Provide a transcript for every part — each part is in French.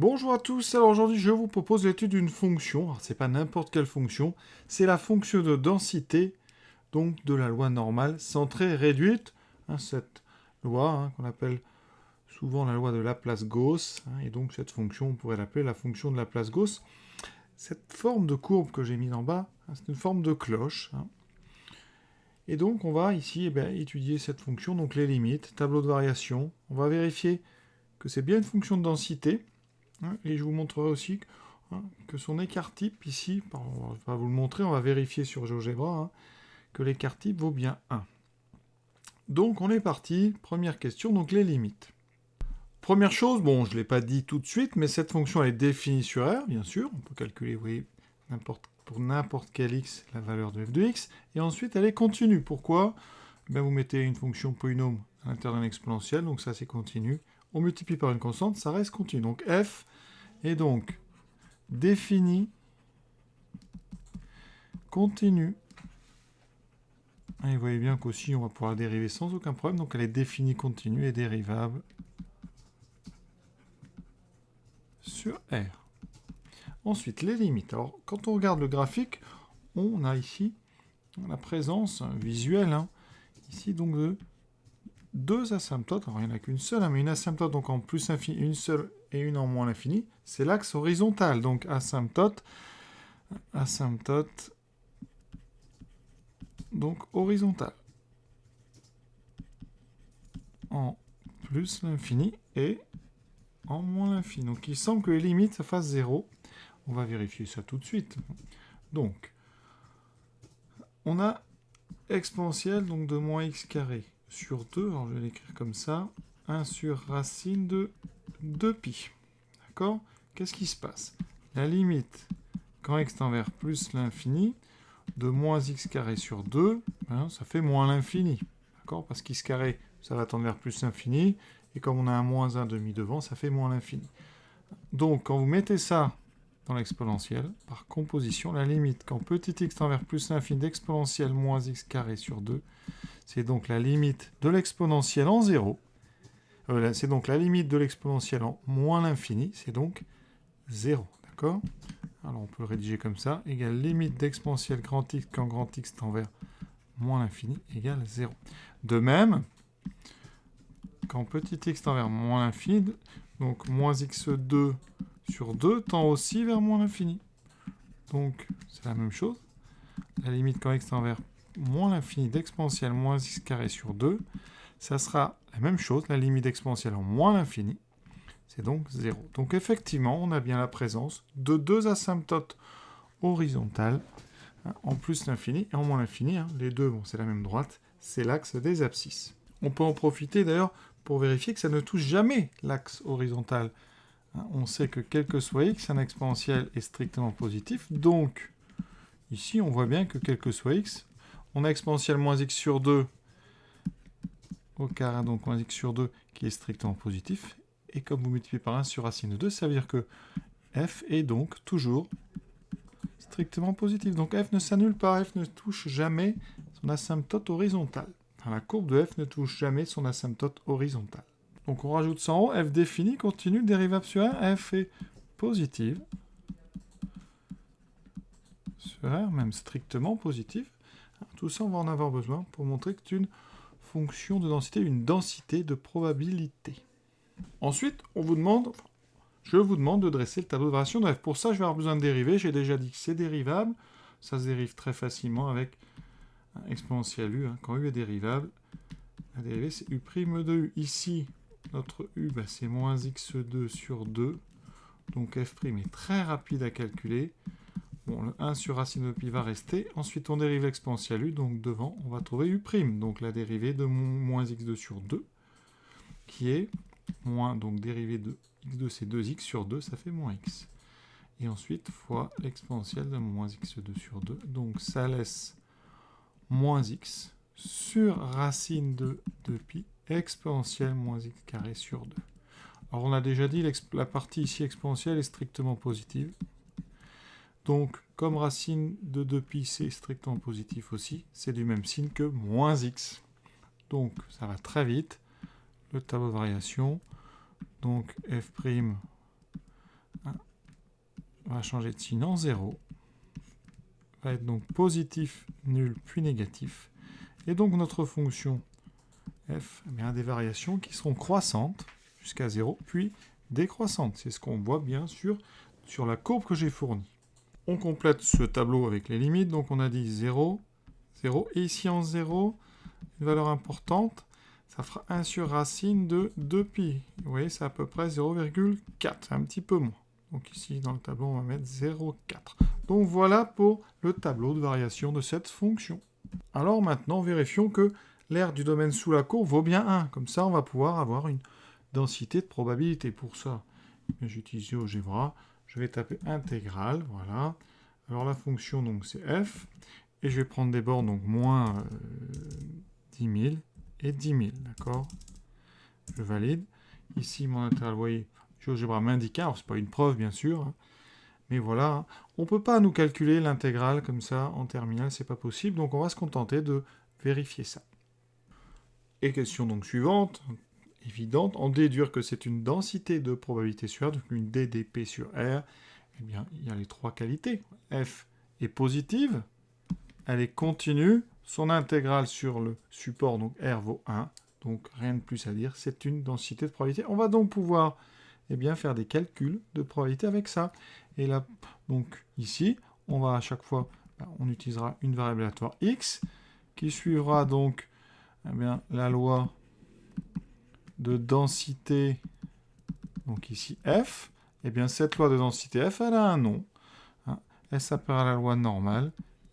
Bonjour à tous, alors aujourd'hui je vous propose l'étude d'une fonction, alors c'est pas n'importe quelle fonction, c'est la fonction de densité, donc de la loi normale centrée réduite, cette loi qu'on appelle souvent la loi de Laplace-Gauss, et donc cette fonction on pourrait l'appeler la fonction de Laplace-Gauss. Cette forme de courbe que j'ai mise en bas, c'est une forme de cloche, et donc on va ici étudier cette fonction, donc les limites, tableau de variation, on va vérifier que c'est bien une fonction de densité. Et je vous montrerai aussi que son écart type, ici, on va vous le montrer, on va vérifier sur GeoGebra, que l'écart type vaut bien 1. Donc on est parti, première question, donc les limites. Première chose, bon, je ne l'ai pas dit tout de suite, mais cette fonction elle est définie sur R, bien sûr. On peut calculer, vous voyez, pour n'importe quel x, la valeur de f de x. Et ensuite, elle est continue. Pourquoi ? Vous mettez une fonction polynôme à l'intérieur d'un exponentiel, donc ça c'est continu. On multiplie par une constante, ça reste continu. Donc f est donc définie, continue. Et vous voyez bien qu'aussi on va pouvoir la dériver sans aucun problème. Donc elle est définie, continue et dérivable sur R. Ensuite, les limites. Alors, quand on regarde le graphique, on a ici la présence visuelle, ici donc de deux asymptotes. Alors, il n'y en a qu'une seule, mais une asymptote donc en plus infini, une seule et une en moins l'infini. C'est l'axe horizontal. Donc, asymptote, donc horizontal. En plus l'infini et en moins l'infini. Donc, il semble que les limites, ça fasse 0. On va vérifier ça tout de suite. Donc, on a exponentielle donc de moins x carré sur 2, alors je vais l'écrire comme ça, 1 sur racine de 2pi. D'accord ? Qu'est-ce qui se passe ? La limite, quand x tend vers plus l'infini, de moins x carré sur 2, ça fait moins l'infini. D'accord ? Parce qu'x carré, ça va tendre vers plus l'infini, et comme on a un moins 1 demi devant, ça fait moins l'infini. Donc, quand vous mettez ça dans l'exponentielle, par composition, la limite quand petit x tend vers plus l'infini d'exponentielle moins x carré sur 2, c'est donc la limite de l'exponentielle en 0. C'est donc la limite de l'exponentielle en moins l'infini, c'est donc 0. D'accord ? Alors on peut le rédiger comme ça, égale limite d'exponentielle grand x quand grand x tend vers moins l'infini égale 0. De même, quand petit x tend vers moins l'infini, donc moins x2 sur 2 tend aussi vers moins l'infini. Donc, c'est la même chose. La limite quand x tend vers moins l'infini d'exponentielle moins x carré sur 2, ça sera la même chose, la limite d'exponentielle en moins l'infini, c'est donc 0. Donc effectivement, on a bien la présence de deux asymptotes horizontales, en plus l'infini et en moins l'infini. Les deux, c'est la même droite, c'est l'axe des abscisses. On peut en profiter d'ailleurs pour vérifier que ça ne touche jamais l'axe horizontal. On sait que quel que soit x, un exponentiel est strictement positif. Donc, ici, on voit bien que quel que soit x, on a exponentielle moins x sur 2 au carré, donc moins x sur 2, qui est strictement positif. Et comme vous multipliez par 1 sur racine de 2, ça veut dire que f est donc toujours strictement positif. Donc f ne s'annule pas, f ne touche jamais son asymptote horizontale. Enfin, la courbe de f ne touche jamais son asymptote horizontale. Donc on rajoute ça en haut, f défini, continue, dérivable sur R, f est positive. Sur R, même strictement positive. Tout ça, on va en avoir besoin pour montrer que c'est une fonction de densité, une densité de probabilité. Ensuite, je vous demande de dresser le tableau de variation de f. Pour ça, je vais avoir besoin de dériver. J'ai déjà dit que c'est dérivable. Ça se dérive très facilement avec un exponentiel u. Quand u est dérivable, la dérivée, c'est u' de u. Ici, notre u, c'est moins x2 sur 2. Donc f' est très rapide à calculer. Bon, le 1 sur racine de pi va rester. Ensuite, on dérive l'exponentiel u. Donc devant, on va trouver u'. Donc la dérivée de moins x2 sur 2, qui est moins, donc dérivée de x2, c'est 2x sur 2, ça fait moins x. Et ensuite, fois l'exponentielle de moins x2 sur 2. Donc ça laisse moins x sur racine de 2pi exponentielle moins x carré sur 2. Alors on a déjà dit, la partie ici exponentielle est strictement positive. Donc, comme racine de 2pi, c'est strictement positif aussi, c'est du même signe que moins x. Donc, ça va très vite. Le tableau de variation. Donc, f' on va changer de signe en 0. Va être donc positif, nul, puis négatif. Et donc notre fonction f a des variations qui seront croissantes jusqu'à 0, puis décroissantes. C'est ce qu'on voit bien sûr sur la courbe que j'ai fournie. On complète ce tableau avec les limites. Donc on a dit 0, 0. Et ici en 0, une valeur importante, ça fera 1 sur racine de 2pi. Vous voyez, c'est à peu près 0,4, un petit peu moins. Donc ici, dans le tableau, on va mettre 0,4. Donc voilà pour le tableau de variation de cette fonction. Alors maintenant, vérifions que l'aire du domaine sous la courbe vaut bien 1. Comme ça, on va pouvoir avoir une densité de probabilité. Pour ça, j'utilise GeoGebra. Je vais taper intégrale, voilà. Alors la fonction, donc, c'est f. Et je vais prendre des bornes, donc moins 10 000 et 10 000, d'accord? Je valide. Ici, mon intégrale, vous voyez, GeoGebra m'indique 1. Alors, ce n'est pas une preuve, bien sûr. Hein. Mais voilà, on ne peut pas nous calculer l'intégrale comme ça en terminale, c'est pas possible. Donc, on va se contenter de vérifier ça. Et question donc suivante, évidente, en déduire que c'est une densité de probabilité sur R, donc une DDP sur R, eh bien, il y a les trois qualités. F est positive, elle est continue, son intégrale sur le support, donc R vaut 1, donc rien de plus à dire, c'est une densité de probabilité. On va donc pouvoir faire des calculs de probabilité avec ça. Et là, donc ici, on va à chaque fois, on utilisera une variable aléatoire x, qui suivra donc la loi de densité, donc ici f. Et bien cette loi de densité f, elle a un nom. Hein. Elle s'appellera la loi normale,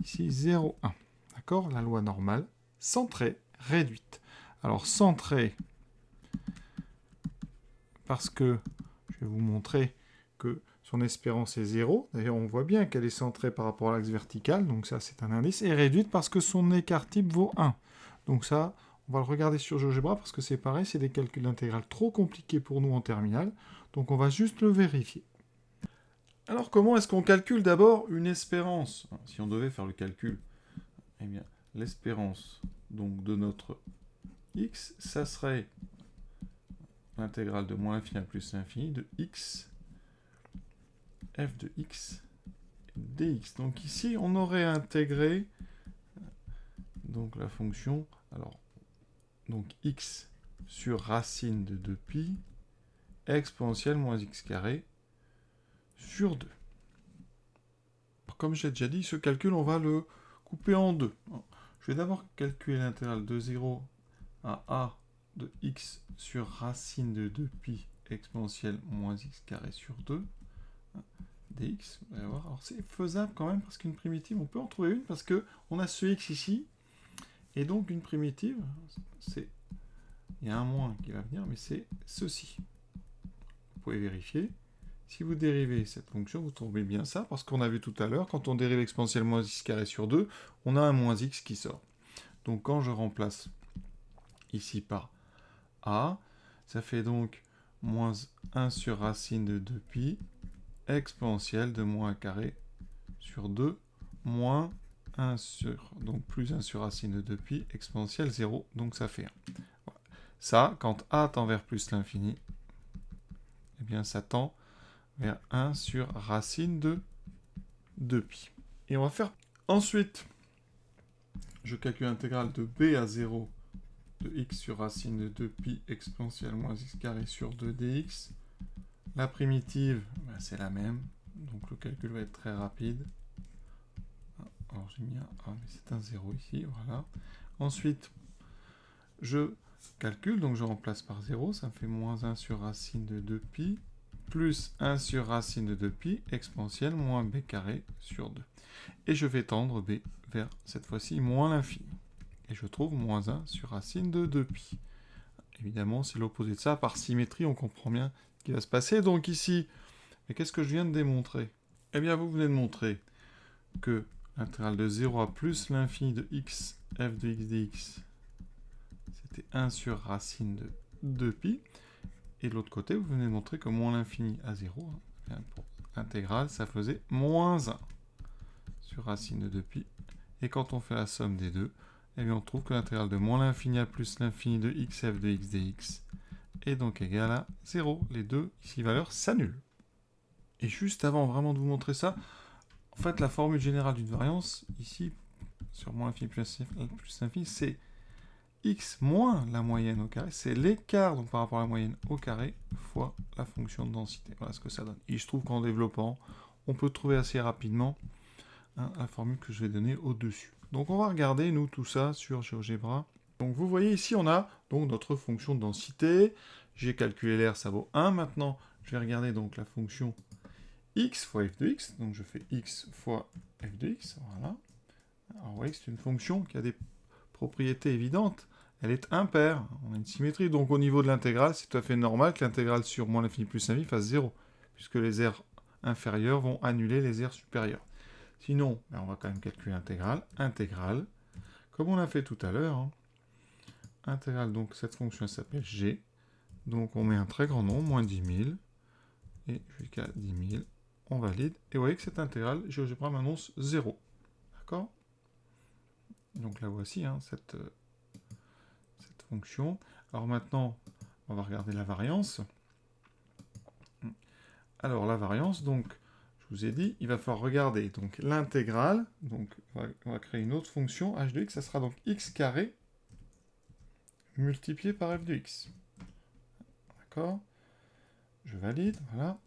ici 0,1. D'accord? La loi normale, centrée, réduite. Alors centrée, parce que je vais vous montrer que son espérance est 0. D'ailleurs, on voit bien qu'elle est centrée par rapport à l'axe vertical, donc ça c'est un indice. Et réduite parce que son écart type vaut 1. Donc ça, on va le regarder sur GeoGebra parce que c'est pareil, c'est des calculs d'intégrale trop compliqués pour nous en terminale. Donc on va juste le vérifier. Alors comment est-ce qu'on calcule d'abord une espérance? Si on devait faire le calcul, eh bien l'espérance donc de notre x, ça serait l'intégrale de moins l'infini à plus l'infini de x, f de x dx. Donc ici, on aurait intégré donc la fonction, alors donc x sur racine de 2pi exponentielle moins x carré sur 2. Alors, comme j'ai déjà dit, ce calcul, on va le couper en deux. Je vais d'abord calculer l'intégrale de 0 à a de x sur racine de 2pi exponentielle moins x carré sur 2 dx. Vous allez voir. Alors c'est faisable quand même parce qu'une primitive, on peut en trouver une parce qu'on a ce x ici. Et donc une primitive, c'est... Il y a un moins qui va venir, mais c'est ceci. Vous pouvez vérifier. Si vous dérivez cette fonction, vous trouvez bien ça, parce qu'on a vu tout à l'heure, quand on dérive exponentielle moins x carré sur 2, on a un moins x qui sort. Donc quand je remplace ici par a, ça fait donc moins 1 sur racine de 2pi exponentielle de moins 1 carré sur 2 moins 1 sur, donc plus 1 sur racine de 2pi exponentielle 0, donc ça fait 1. Voilà. Ça, quand a tend vers plus l'infini, eh bien ça tend vers 1 sur racine de 2pi. Et on va faire ensuite, je calcule l'intégrale de b à 0 de x sur racine de 2pi exponentielle moins x carré sur 2 dx. La primitive, ben c'est la même, donc le calcul va être très rapide. Alors j'ai mis un A, mais c'est un 0 ici, voilà. Ensuite, je calcule, donc je remplace par 0, ça me fait moins 1 sur racine de 2pi, plus 1 sur racine de 2pi, exponentielle, moins b carré sur 2. Et je vais tendre b vers, cette fois-ci, moins l'infini. Et je trouve moins 1 sur racine de 2pi. Évidemment, c'est l'opposé de ça. Par symétrie, on comprend bien ce qui va se passer. Donc ici, mais qu'est-ce que je viens de démontrer? Eh bien, vous venez de montrer que l'intégrale de 0 à plus l'infini de x, f de x dx, c'était 1 sur racine de 2pi. Et de l'autre côté, vous venez de montrer que moins l'infini à 0, hein, pour l'intégrale, ça faisait moins 1 sur racine de 2pi. Et quand on fait la somme des deux, eh bien on trouve que l'intégrale de moins l'infini à plus l'infini de x, f de x dx est donc égale à 0. Les deux ici valeurs s'annulent. Et juste avant vraiment de vous montrer ça, en fait, la formule générale d'une variance, ici, sur moins l'infini plus l'infini, c'est x moins la moyenne au carré, c'est l'écart donc par rapport à la moyenne au carré fois la fonction de densité. Voilà ce que ça donne. Et je trouve qu'en développant, on peut trouver assez rapidement la formule que je vais donner au-dessus. Donc on va regarder, nous, tout ça sur GeoGebra. Donc vous voyez ici, on a donc notre fonction de densité. J'ai calculé l'air, ça vaut 1. Maintenant, je vais regarder donc la fonction x fois f de x. Donc je fais x fois f de x. Voilà. Alors vous voyez que c'est une fonction qui a des propriétés évidentes. Elle est impaire. On a une symétrie. Donc au niveau de l'intégrale, c'est tout à fait normal que l'intégrale sur moins l'infini plus l'infini fasse 0. Puisque les aires inférieures vont annuler les aires supérieures. Sinon, ben on va quand même calculer l'intégrale. Intégrale, comme on l'a fait tout à l'heure. Hein. Intégrale, donc cette fonction s'appelle g. Donc on met un très grand nombre, moins 10 000. Et jusqu'à 10 000, on valide. Et vous voyez que cette intégrale, GeoGebra m'annonce 0. D'accord? Donc la voici, hein, cette fonction. Alors maintenant, on va regarder la variance. Alors la variance, donc, je vous ai dit, il va falloir regarder donc l'intégrale. Donc on va créer une autre fonction, h de x, ça sera donc x carré multiplié par f de x. D'accord? Je valide, voilà.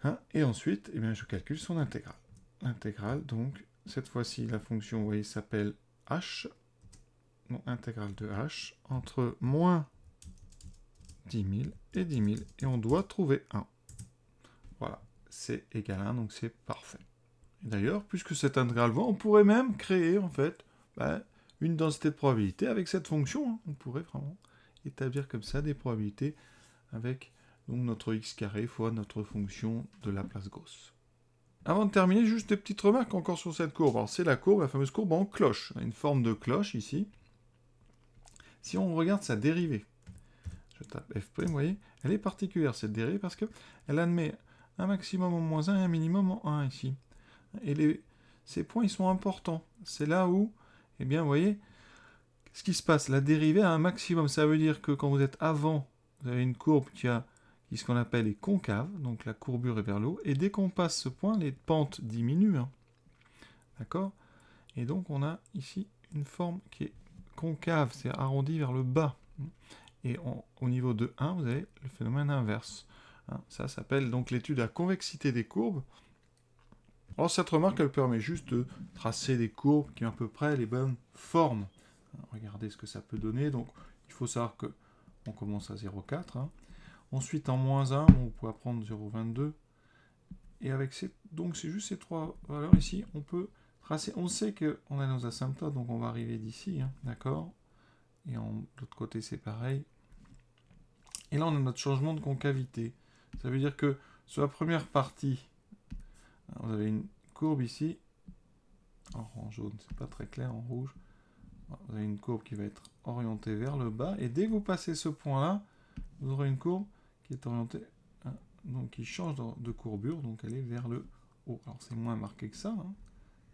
Hein, et ensuite, eh bien, je calcule son intégrale. L'intégrale, donc, cette fois-ci, la fonction, vous voyez, s'appelle h. Donc, intégrale de h entre moins 10 000 et 10 000. Et on doit trouver 1. Voilà, c'est égal à 1, donc c'est parfait. Et d'ailleurs, puisque cette intégrale vaut, on pourrait même créer, en fait, une densité de probabilité avec cette fonction. Hein. On pourrait vraiment établir comme ça des probabilités avec donc, notre x carré fois notre fonction de Laplace-Gauss. Avant de terminer, juste des petites remarques encore sur cette courbe. Alors c'est la courbe, la fameuse courbe en cloche. On a une forme de cloche ici. Si on regarde sa dérivée, je tape f', vous voyez, elle est particulière cette dérivée parce qu'elle admet un maximum en moins 1 et un minimum en 1 ici. Et ces points, ils sont importants. C'est là où, eh bien, vous voyez, ce qui se passe, la dérivée a un maximum. Ça veut dire que quand vous êtes avant, vous avez une courbe qui ce qu'on appelle est concave, donc la courbure est vers le haut, et dès qu'on passe ce point, les pentes diminuent. Hein. D'accord? Et donc on a ici une forme qui est concave, c'est arrondi vers le bas. Et au niveau de 1, vous avez le phénomène inverse. Hein. Ça s'appelle donc l'étude de la convexité des courbes. Alors cette remarque, elle permet juste de tracer des courbes qui ont à peu près les bonnes formes. Regardez ce que ça peut donner. Donc il faut savoir que on commence à 0,4. Hein. Ensuite, en moins 1, on pourra prendre 0,22. Et avec donc c'est juste ces trois valeurs ici, on peut tracer. On sait qu'on a nos asymptotes, donc on va arriver d'ici, hein, d'accord? Et de l'autre côté, c'est pareil. Et là, on a notre changement de concavité. Ça veut dire que sur la première partie, vous avez une courbe ici, en jaune, c'est pas très clair, en rouge. Vous avez une courbe qui va être orientée vers le bas, et dès que vous passez ce point-là, vous aurez une courbe qui est orientée, hein, donc qui change de courbure, donc elle est vers le haut. Alors c'est moins marqué que ça, hein,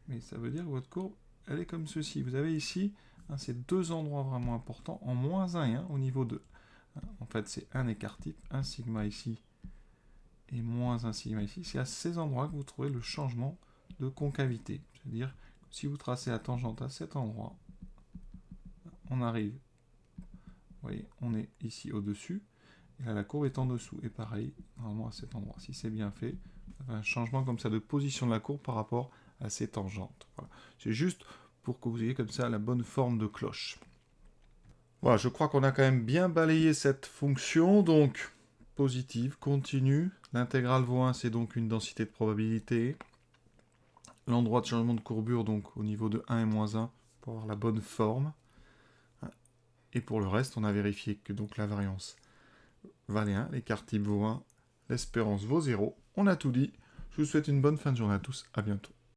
mais ça veut dire que votre courbe, elle est comme ceci. Vous avez ici, hein, ces deux endroits vraiment importants, en moins 1 et 1 au niveau 2. En fait, c'est un écart type, un sigma ici, et moins un sigma ici. C'est à ces endroits que vous trouvez le changement de concavité. C'est-à-dire, si vous tracez la tangente à cet endroit, on arrive, vous voyez, on est ici au-dessus, et là la courbe est en dessous, et pareil, normalement à cet endroit. Si c'est bien fait, un changement comme ça de position de la courbe par rapport à ces tangentes. Voilà. C'est juste pour que vous ayez comme ça la bonne forme de cloche. Voilà, je crois qu'on a quand même bien balayé cette fonction, donc positive, continue. L'intégrale vaut 1, c'est donc une densité de probabilité. L'endroit de changement de courbure, donc au niveau de 1 et moins 1, pour avoir la bonne forme. Et pour le reste, on a vérifié que donc la variance valait 1, l'écart type vaut 1, l'espérance vaut 0. On a tout dit. Je vous souhaite une bonne fin de journée à tous. À bientôt.